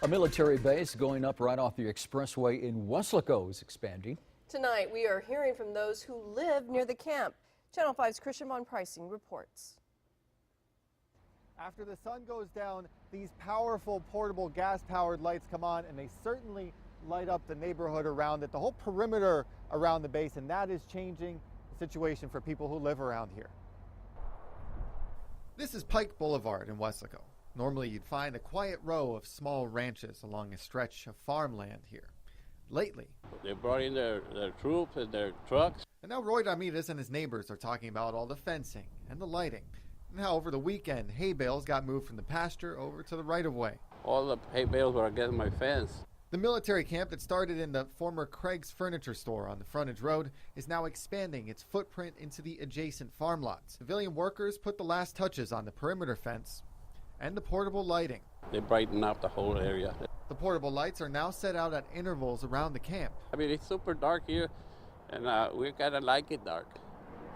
A military base going up right off the expressway in Weslaco is expanding. Tonight, we are hearing from those who live near the camp. Channel 5's Christian Von Pricing reports. After the sun goes down, these powerful portable gas-powered lights come on, and they certainly light up the neighborhood around it, the whole perimeter around the base, and that is changing the situation for people who live around here. This is Pike Boulevard in Weslaco. Normally you'd find a quiet row of small ranches along a stretch of farmland here. Lately, they brought in their troops and their trucks. And now Roy Ramirez and his neighbors are talking about all the fencing and the lighting. And how over the weekend, hay bales got moved from the pasture over to the right-of-way. All the hay bales were against my fence. The military camp that started in the former Craig's Furniture Store on the frontage road is now expanding its footprint into the adjacent farm lots. Civilian workers put the last touches on the perimeter fence and the portable lighting. They brighten up the whole area. The portable lights are now set out at intervals around the camp. I mean, it's super dark here, and we kind of like it dark.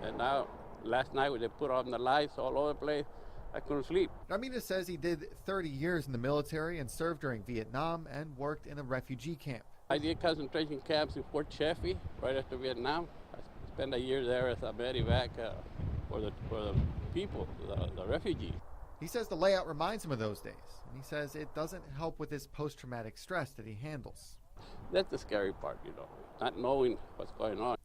And now, last night when they put on the lights all over the place, I couldn't sleep. Ramirez says he did 30 years in the military and served during Vietnam and worked in a refugee camp. I did concentration camps in Fort Chaffee right after Vietnam. I spent a year there as a medevac for the people, the refugees. He says the layout reminds him of those days, and he says it doesn't help with his post-traumatic stress that he handles. That's the scary part, not knowing what's going on.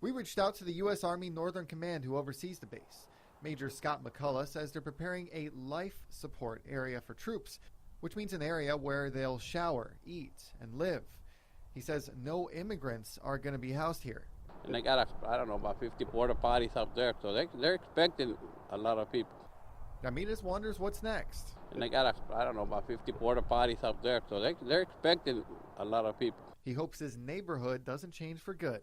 We reached out to the U.S. Army Northern Command who oversees the base. Major Scott McCullough says they're preparing a life support area for troops, which means an area where they'll shower, eat, and live. He says no immigrants are going to be housed here. And they got, about 50 porta potties up there, so they're expecting a lot of people. Ramirez wonders what's next. And they got, about 50 porta potties up there, so they're expecting a lot of people. He hopes his neighborhood doesn't change for good.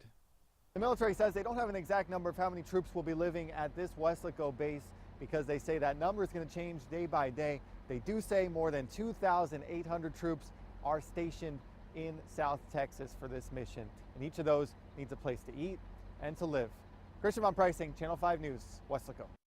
The military says they don't have an exact number of how many troops will be living at this Weslaco base because they say that number is going to change day by day. They do say more than 2,800 troops are stationed in South Texas for this mission, and each of those needs a place to eat and to live. Christian Von Pricing, Channel 5 News, Weslaco.